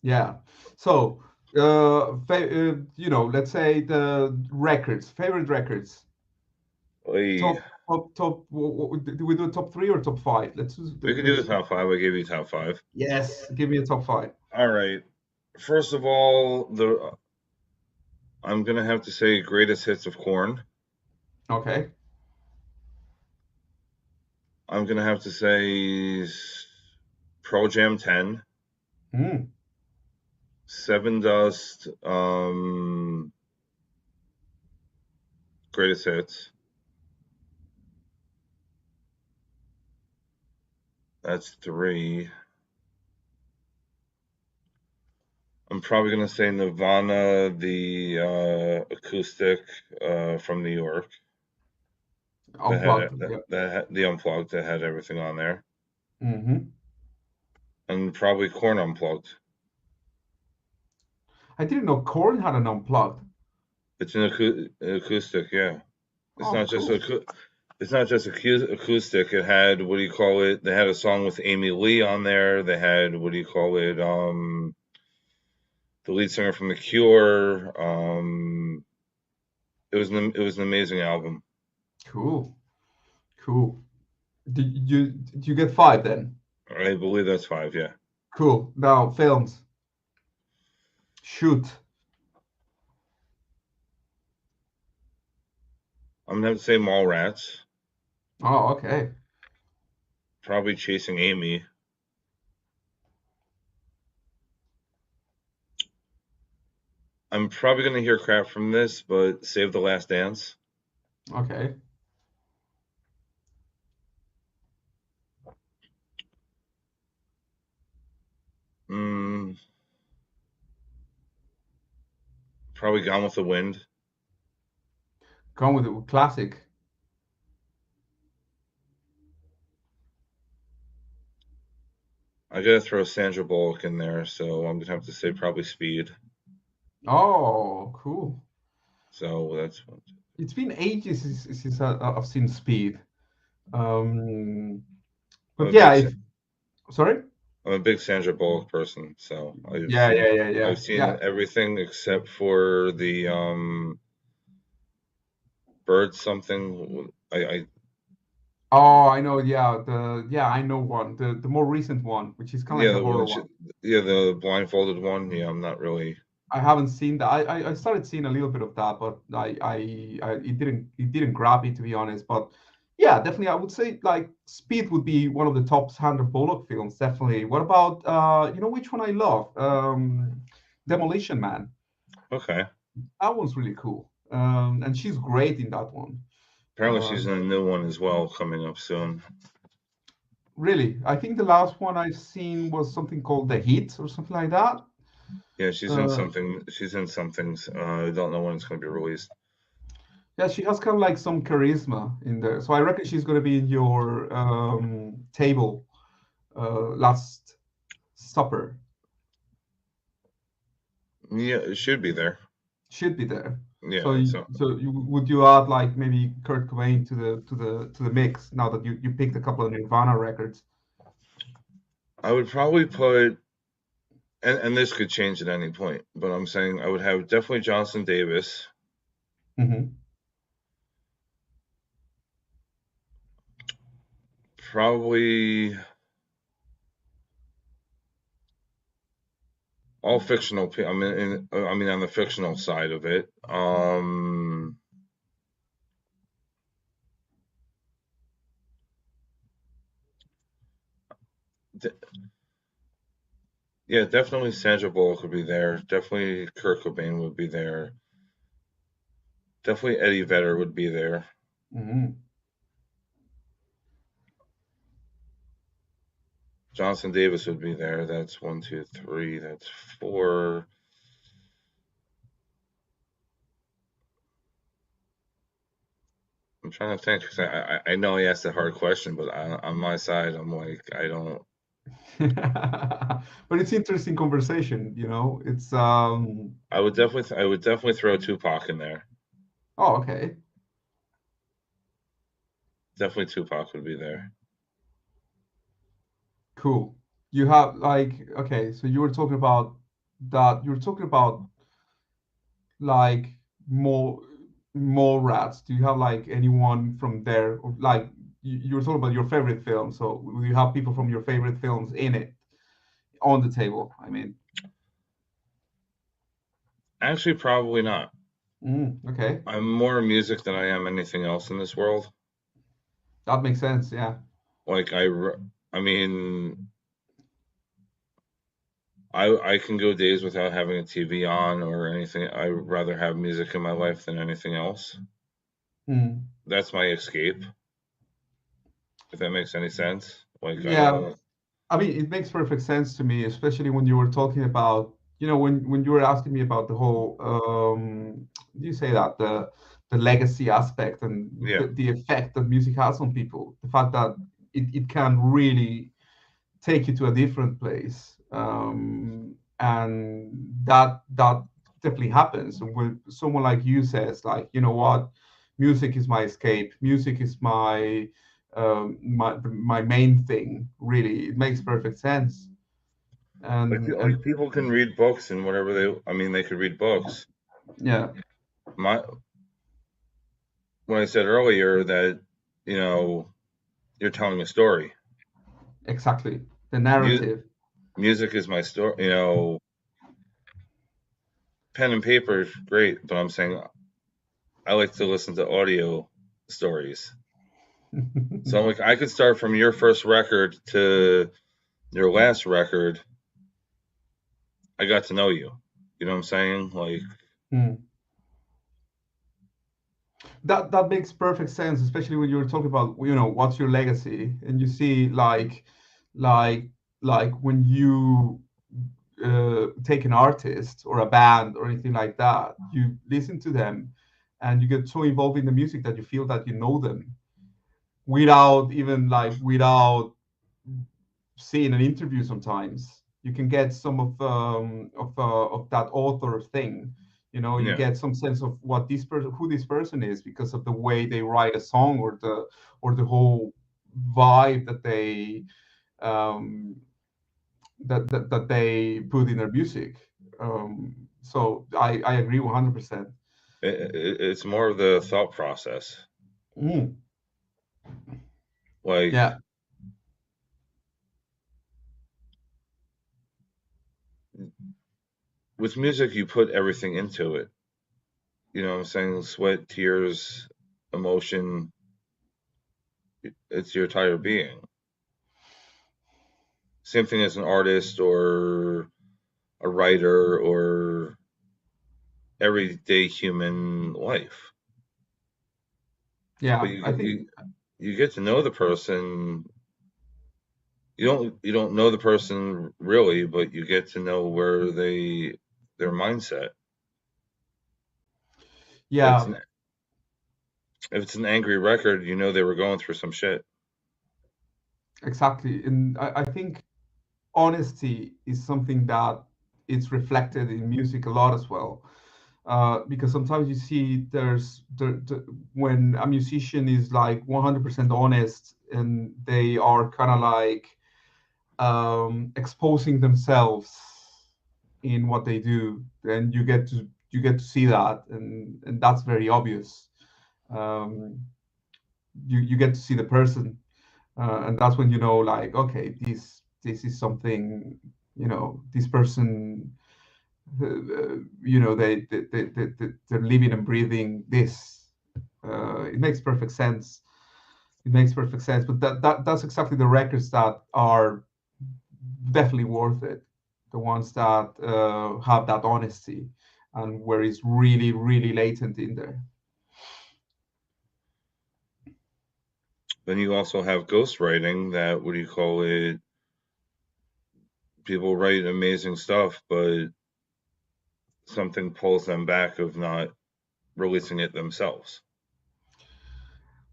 Yeah. So, let's say the records, favorite records. we Do we do a top 3 or top 5? could do the top 5. I gave you top 5. Yes, give me a top 5. All right. First of all, I'm gonna have to say greatest hits of Korn. Okay. I'm gonna have to say Pearl Jam 10, Seven Dust, greatest hits. That's 3. I'm probably gonna say Nirvana, the acoustic from New York. Unplugged. Yeah. That had the unplugged that had everything on there, Mm-hmm. and probably Korn Unplugged. I didn't know Korn had an unplugged. It's an acoustic, yeah. It's Oh, not just cool. it's not just acoustic. It had, what do you call it? They had a song with Amy Lee on there. They had, what do you call it? The lead singer from The Cure. It was an amazing album. Cool. Did you get 5 then? I believe that's 5. Yeah. Cool. Now, films. Shoot. I'm gonna have to say Mallrats. Oh, okay. Probably Chasing Amy. I'm probably gonna hear crap from this, but Save the Last Dance. Okay. Probably Gone with the Wind. Gone with the classic. I gotta throw Sandra Bullock in there, so I'm gonna have to say probably Speed. Oh, cool. So that's one. It's been ages since I've seen Speed. I'm But a yeah, big if sorry. I'm a big Sandra Bullock person, so Yeah, yeah, yeah, yeah, I've seen yeah. everything except for the Bird something. I Oh, I know. Yeah, I know one. The more recent one, which is kind of yeah, like a the horror one one. yeah, the blindfolded one. Yeah, I'm not really. I haven't seen that. I started seeing a little bit of that, but it didn't grab me, to be honest. But yeah, definitely I would say like Speed would be one of the top Sandra Bullock films, definitely. What about which one I love? Demolition Man. Okay. That one's really cool. And she's great in that one. Apparently, she's in a new one as well coming up soon. Really, I think the last one I've seen was something called The Heat or something like that. Yeah, she's in Uh, something. She's in some things. I don't know when it's going to be released. yeah, she has kind of like some charisma in there. So I reckon she's going to be in your table, Last Supper. Yeah, it should be there. Should be there. So Yeah, so would you add like maybe Kurt Cobain to the mix now that you picked a couple of Nirvana records? I would probably put, and this could change at any point, but I'm saying I would have definitely Johnson Davis. Mm-hmm. Probably all fictional. I mean, on the fictional side of it. Yeah, definitely Sandra Bullock would be there. Definitely Kurt Cobain would be there. Definitely Eddie Vedder would be there. Mm-hmm. Johnson Davis would be there. That's 1, 2, 3. That's 4. I'm trying to think because I know I asked a hard question, but on my side, I'm like I don't. But it's interesting conversation, It's I would definitely throw Tupac in there. oh, okay. Definitely Tupac would be there. Cool. You have like okay, so you were talking about that. You were talking about like more more rats. Do you have like anyone from there? Or, like you were talking about your favorite film. So do you have people from your favorite films in it on the table? I mean, Actually, probably not. okay, I'm more music than I am anything else in this world. that makes sense. Yeah. Like I mean, I can go days without having a TV on or anything. I would rather have music in my life than anything else. Mm. That's my escape. If that makes any sense. Like I Yeah. don't. I mean, it makes perfect sense to me, especially when you were talking about, when you were asking me about the whole, do you say that the legacy aspect and Yeah. the effect that music has on people, the fact that it can really take you to a different place, and that definitely happens when someone like you says, like, you know what, music is my escape, music is my main thing. Really, it makes perfect sense. And Like people can read books and whatever I mean they could read books. yeah, My when I said earlier that you know you're telling a story. exactly, the Mu- narrative. Music is my story. Pen and paper is great, but I'm saying I like to listen to audio stories. So I'm like, I could start from your first record to your last record. I got to know you. You know what I'm saying? Like, That makes perfect sense, especially when you're talking about, what's your legacy, and you see like like when you take an artist or a band or anything like that. You listen to them, and you get so involved in the music that you feel that you know them without seeing an interview. Sometimes you can get some of that author thing. You Yeah. get some sense of what who this person is, because of the way they write a song, or the whole vibe that they um, that they put in their music. So I agree 100%. It's more of the thought process. Mm, Like yeah, with music, you put everything into it. You know what I'm saying? Sweat, tears, emotion. It's your entire being. Same thing as an artist or a writer or everyday human life. But yeah. you I you think you get to know the person. You don't know the person really, but you get to know where their mindset. If it's yeah, an if it's an angry record, you know they were going through some shit. exactly. And I think honesty is something that it's reflected in music a lot as well. Because sometimes you see when a musician is like 100% honest, and they are kind of like exposing themselves in what they do, then you get to see that, and that's very obvious. Um, you get to see the person, and that's when you know, like, okay, this is something. This person, they're living and breathing this. It makes perfect sense. It makes perfect sense. But that's exactly the records that are definitely worth it. The ones that have that honesty, and where it's really, really latent in there. Then you also have ghostwriting. That, what do you call it? People write amazing stuff, but something pulls them back of not releasing it themselves.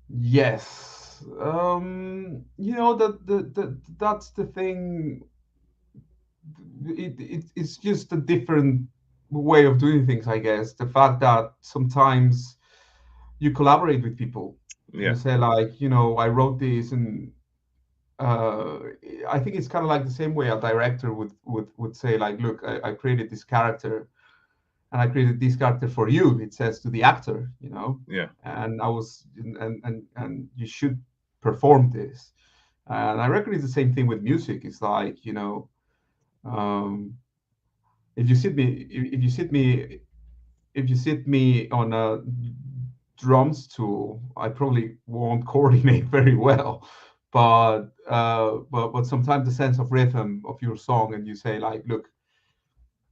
Yes. That's the thing. It's just a different way of doing things, I guess. The fact that sometimes you collaborate with people. You Yeah, say, like, I wrote this, and uh, I think it's kind of like the same way a director would say, like, look, I created this character, and I created this character for you. It says to the actor, yeah. and I was, and you should perform this. And I reckon it's the same thing with music. It's like, um, if you sit me, if you sit me, if you sit me on a drum stool, I probably won't coordinate very well. But sometimes the sense of rhythm of your song, and you say, like, look,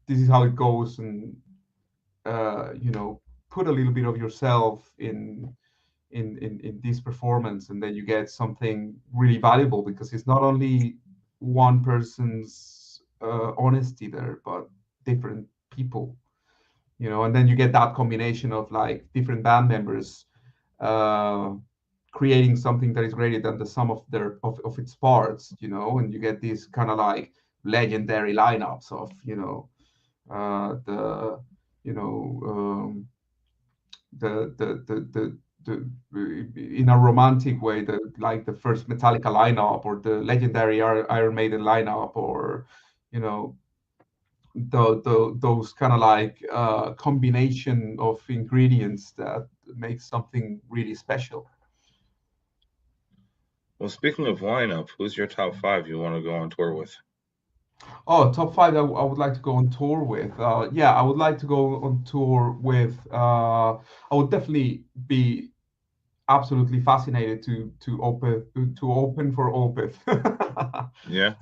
this is how it goes, and put a little bit of yourself in this performance, and then you get something really valuable, because it's not only one person's honesty there, but different people. And then you get that combination of, like, different band members uh, creating something that is greater than the sum of its parts. And you get these kind of like legendary lineups of the you know in a romantic way, the first Metallica lineup, or the legendary Iron Maiden lineup, or you know those kind of like combination of ingredients that makes something really special. Well, speaking of lineup, who's your top five you want to go on tour with? Oh, top five I would like to go on tour with. Yeah, I would like to go on tour with. I would definitely be absolutely fascinated to open for Opeth. Yeah,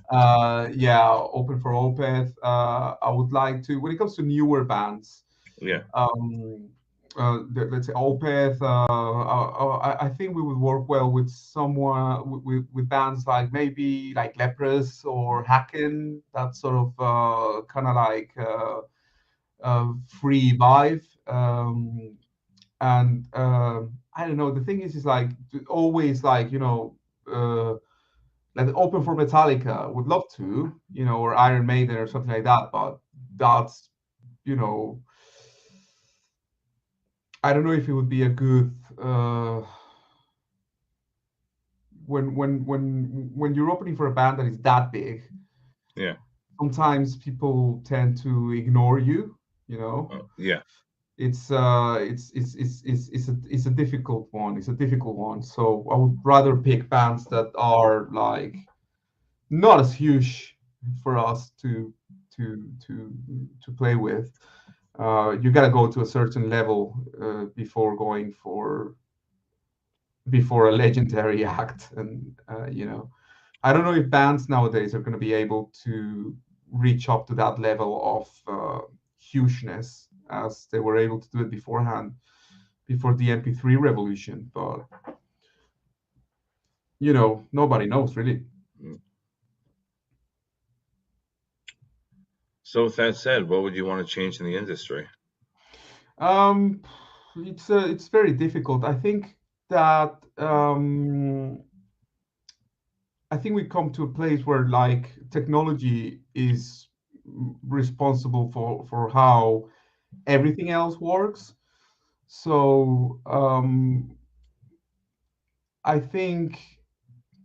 Yeah, open for Opeth. I would like to, when it comes to newer bands. yeah. Um, let's say Opeth. I think we would work well with someone with bands like maybe like Leprous or Hacken. That sort of kind of like free vibe. And I don't know. The thing is like always like like open for Metallica. Would love to, or Iron Maiden or something like that. But that's you know I don't know if it would be a good when you're opening for a band that is that big. Yeah. Sometimes people tend to ignore you. You know, Yeah. it's a difficult one. It's a difficult one. So I would rather pick bands that are like not as huge for us to play with. You got to go to a certain level before going before a legendary act, and I don't know if bands nowadays are going to be able to reach up to that level of hugeness as they were able to do it beforehand, before the MP3 revolution. But nobody knows really. So with that said, what would you want to change in the industry? Um, it's very difficult. I think that I think we come to a place where like technology is responsible for how everything else works. So I think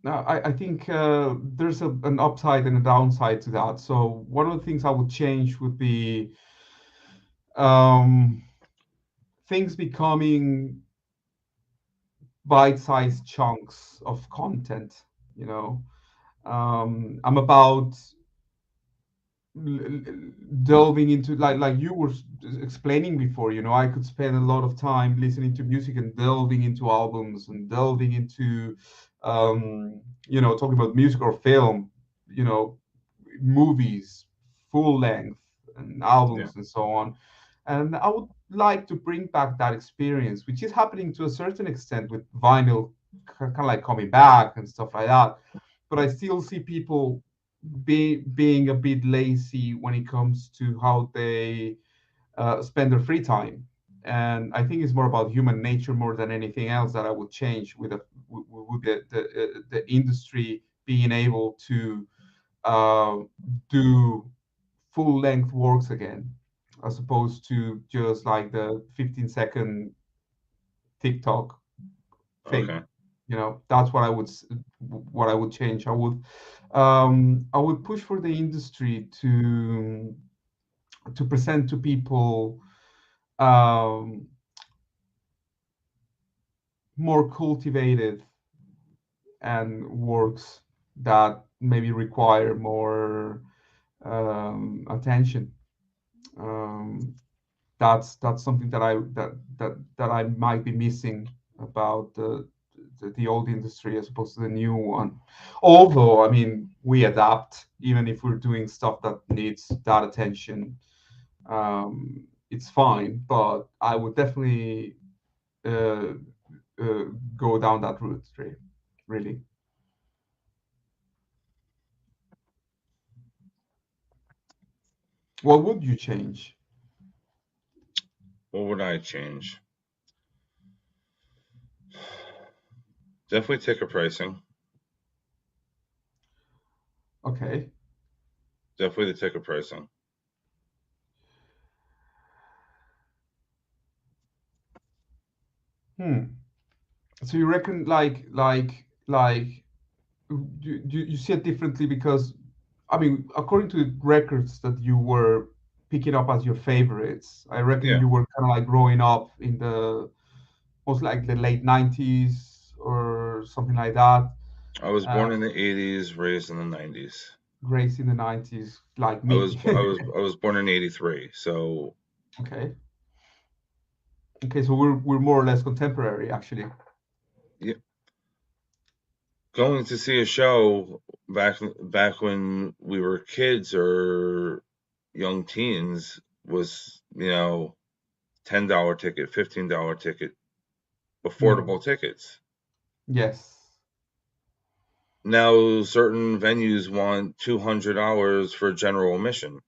I think there's an upside and a downside to that. So one of the things I would change would be um, things becoming bite-sized chunks of content. You know, I'm about delving into like you were explaining before. I could spend a lot of time listening to music and delving into albums and delving into talking about music or film, you know movies, full length, and Yeah. albums and so on. And I would like to bring back that experience, which is happening to a certain extent with vinyl kind of like coming back and stuff like that. But I still see people being a bit lazy when it comes to how they spend their free time. And I think it's more about human nature more than anything else that I would change with the industry being able to uh, do full length works again, as opposed to just like the 15-second TikTok thing. Okay. That's what I would change. I would push for the industry to present to people um, more cultivated and works that maybe require more attention. Um, that's something that I might be missing about the old industry as opposed to the new one. Although, I mean, we adapt even if we're doing stuff that needs that attention. It's fine, but I would definitely uh, uh, go down that route. Really. What would you change? What would I change? Definitely ticket pricing. Okay. Definitely the ticket pricing. So you reckon you see it differently because, I mean, according to the records that you were picking up as your favorites, I reckon Yeah. you were kind of like growing up in the most like the late 90s or something like that. I was Uh, born in the 80s, raised in the 90s. Grace in the 90s, like I me. was I was I was born in 83. So Okay. Okay, so we're more or less contemporary, actually. yeah, going to see a show back when we were kids or young teens was, $10 ticket, $15 ticket, affordable tickets. Yes. Now, certain venues want $200 for general admission.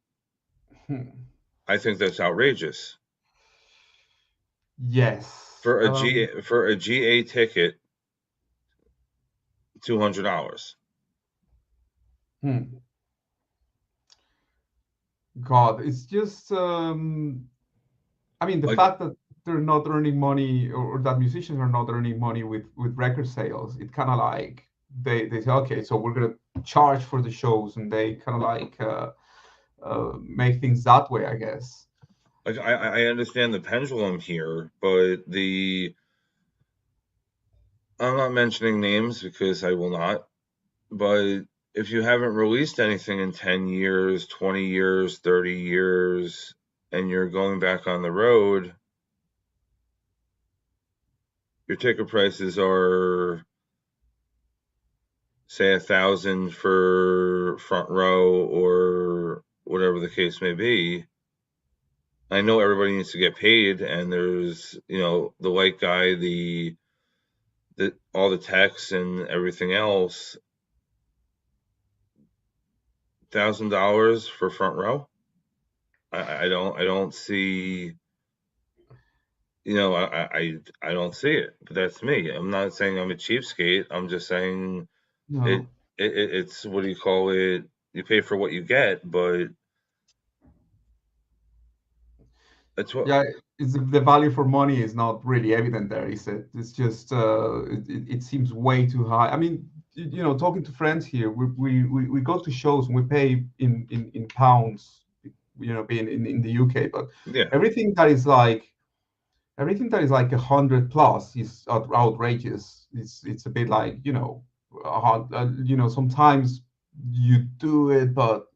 I think that's outrageous. Yes. For a GA ticket, $200. God, it's just I mean, the Like, fact that they're not earning money, or that musicians are not earning money with record sales, it kind of like they say, okay, so we're gonna charge for the shows, and they kind of like make things that way, I guess. like I understand the pendulum here, but I'm not mentioning names because I will not. But if you haven't released anything in 10 years, 20 years, 30 years, and you're going back on the road, your ticket prices are, say, $1,000 for front row or whatever the case may be. I know everybody needs to get paid, and there's, the light guy, all the techs and everything else. $1,000 for front row. I don't see. I don't see it. But that's me. I'm not saying I'm a cheapskate. I'm just saying No. it's, what do you call it? You pay for what you get, but that's what. Yeah, it's the value for money is not really evident there, is it? It's just it seems way too high. I mean, talking to friends here, we go to shows and we pay in pounds, being in the UK, but Yeah. everything that is like 100 plus is outrageous. It's a bit like, hard, sometimes you do it, but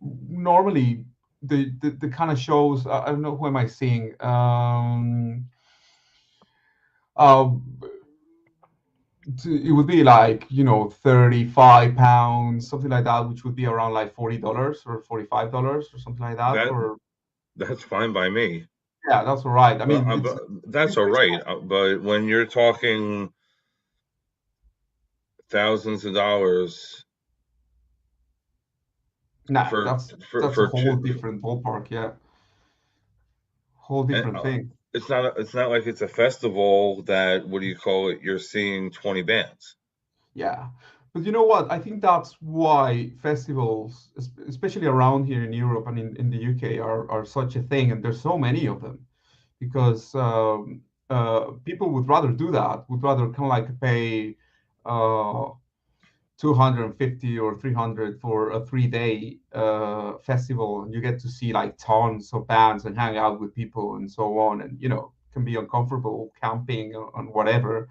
normally the kind of shows, I don't know, who am I seeing? It would be like, £35, something like that, which would be around like $40 or $45 or something like that for. That's fine by me. Yeah, that's all right. I mean, that's all right. But when you're talking thousands of dollars, that's a whole different ballpark. Yeah, whole different thing. It's not like it's a festival that, what do you call it? You're seeing 20 bands. Yeah, but you know what? I think that's why festivals, especially around here in Europe and in the UK, are such a thing, and there's so many of them, because people would rather do that, would rather kind of like pay 250 or 300 for a 3-day festival, and you get to see like tons of bands and hang out with people and so on, and can be uncomfortable camping and whatever,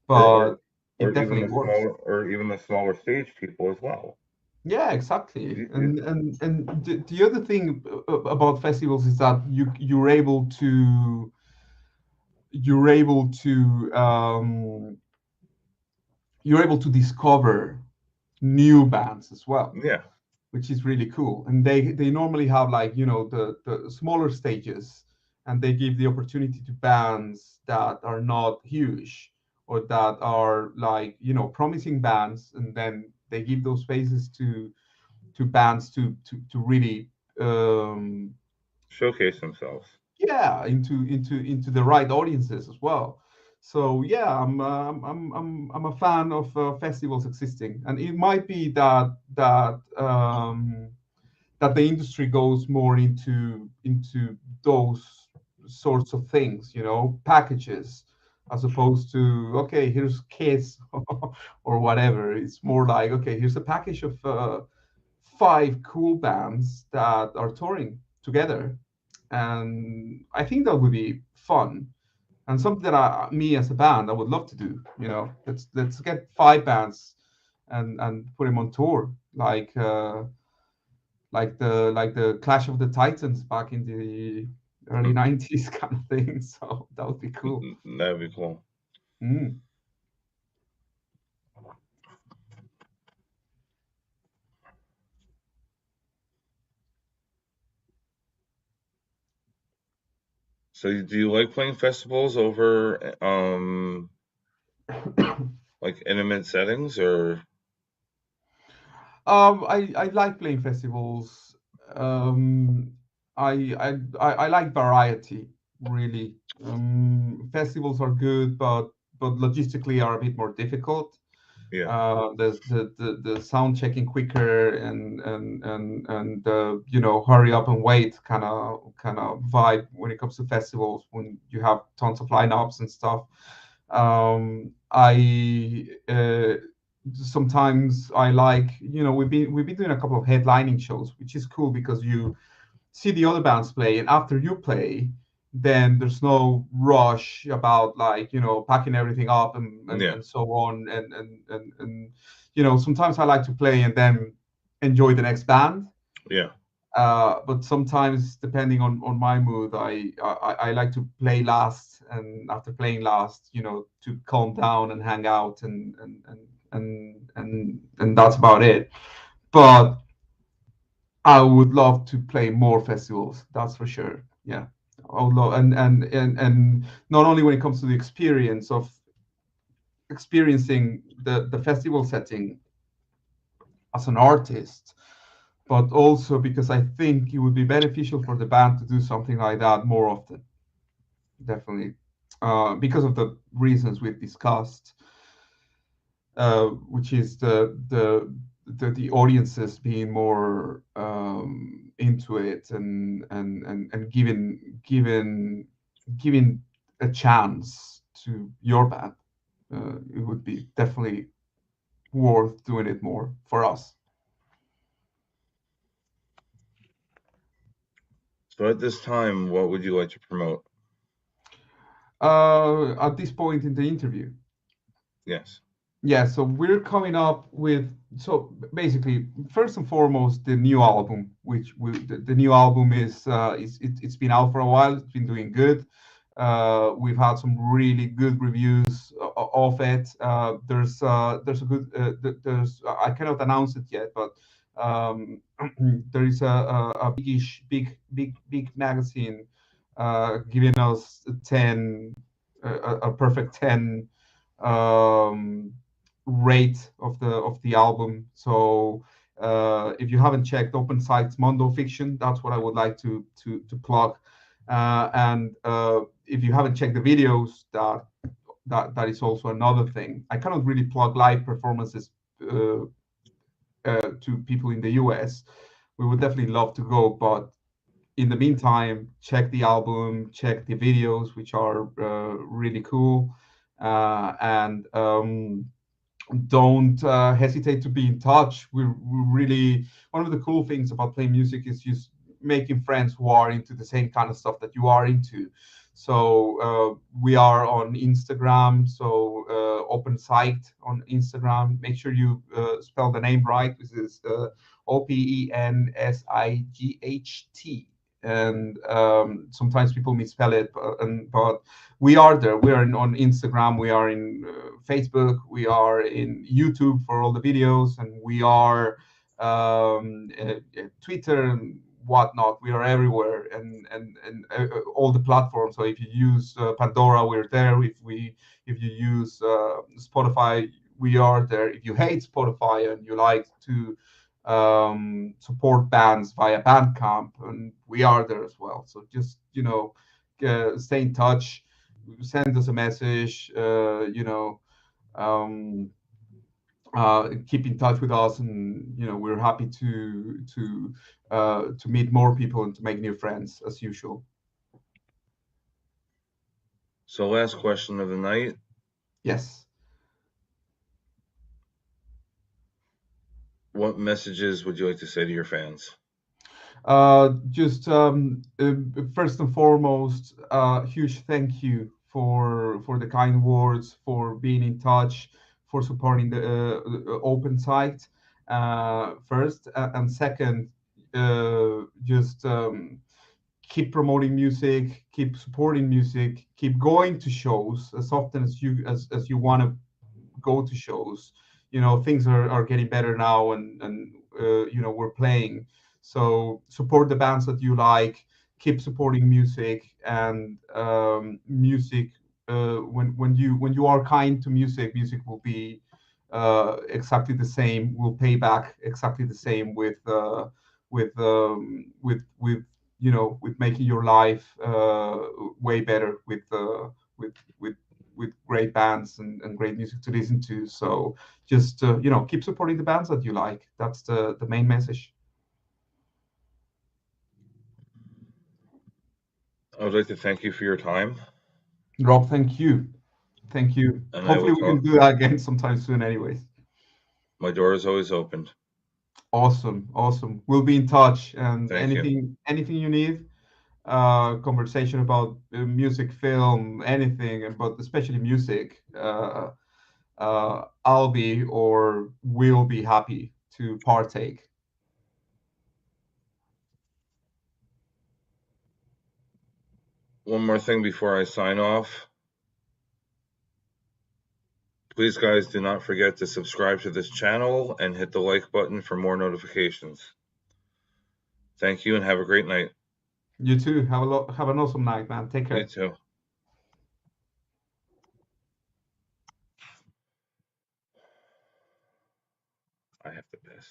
but it definitely works. Or even the smaller stage people as well. Yeah, exactly. And the other thing about festivals is that you're able to discover new bands as well. Yeah. Which is really cool. And they normally have like, the smaller stages, and they give the opportunity to bands that are not huge, or that are like, promising bands, and then they give those spaces to bands to really showcase themselves. Yeah, into the right audiences as well. So yeah, I'm a fan of festivals existing, and it might be that the industry goes more into those sorts of things, packages, as opposed to, okay, here's Kiss or whatever. It's more like, okay, here's a package of 5 cool bands that are touring together, and I think that would be fun, and something that me as a band, I would love to do. Let's get 5 bands and put them on tour, like the Clash of the Titans back in the early 90s kind of thing. So that would be cool. That'd be cool. So do you like playing festivals over like intimate settings, or? I like playing festivals. Um, I like variety, really. Festivals are good, but logistically are a bit more difficult. Yeah. There's the sound checking quicker and hurry up and wait kind of vibe when it comes to festivals when you have tons of lineups and stuff. I Sometimes I like, we've been doing a couple of headlining shows, which is cool because you see the other bands play, and after you play, then there's no rush about, like, packing everything up Yeah. and so on. Sometimes I like to play and then enjoy the next band. Yeah. But sometimes, depending on my mood, I like to play last, and after playing last, to calm down and hang out, and that's about it. But I would love to play more festivals. That's for sure. Yeah, I would love, and not only when it comes to the experience of experiencing the festival setting as an artist, but also because I think it would be beneficial for the band to do something like that more often. Definitely, because of the reasons we've discussed, which is the audiences being more into it, and giving a chance to your band. It would be definitely worth doing it more for us. So at this time, what would you like to promote? At this point in the interview, Yes. yeah, so we're coming up with, so basically, first and foremost, the new album, the new album it's been out for a while. It's been doing good. We've had some really good reviews of it. There's a good there's I cannot announce it yet, but there is a big magazine giving us 10, a perfect 10 um, rate of the album. So if you haven't checked Opensight's Mondo Fiction, that's what I would like to plug. And if you haven't checked the videos, that is also another thing. I cannot really plug live performances to people in the US. We would definitely love to go, but in the meantime, check the album, check the videos, which are really cool, and don't hesitate to be in touch. We really, one of the cool things about playing music is just making friends who are into the same kind of stuff that you are into. So we are on Instagram. So Opensight on Instagram. Make sure you spell the name right. This is Opensight. And sometimes people misspell it, but we are there. We are on Instagram. We are in Facebook. We are in YouTube for all the videos, and we are Twitter and whatnot. We are everywhere, and all the platforms. So if you use Pandora, we're there. If you use Spotify, we are there. If you hate Spotify and you like to support bands via Bandcamp, and we are there as well. So just stay in touch, send us a message, um, keep in touch with us, and we're happy to meet more people and to make new friends as usual. So last question of the night. Yes. What messages would you like to say to your fans? Just first and foremost, huge thank you for the kind words, for being in touch, for supporting the Opensight. First, and second, just keep promoting music, keep supporting music, keep going to shows as often as you want to go to shows. Things are getting better now, and we're playing. So support the bands that you like. keep supporting music, and music. When you are kind to music, music will be exactly the same. Will pay back exactly the same with with making your life way better with with with great bands and great music to listen to. So just keep supporting the bands that you like. That's the main message. I would like to thank you for your time, Rob, thank you. Thank you. and I will Hopefully we can talk. do that again sometime soon anyways. My door is always open. Awesome. Awesome. We'll be in touch, and Thank you. anything you need, conversation about music, film, anything, but especially music, I'll be or will be happy to partake. One more thing before I sign off. Please, guys, do not forget to subscribe to this channel and hit the like button for more notifications. Thank you and have a great night. You too. Have an awesome night, man. Take You care. too. I have to piss.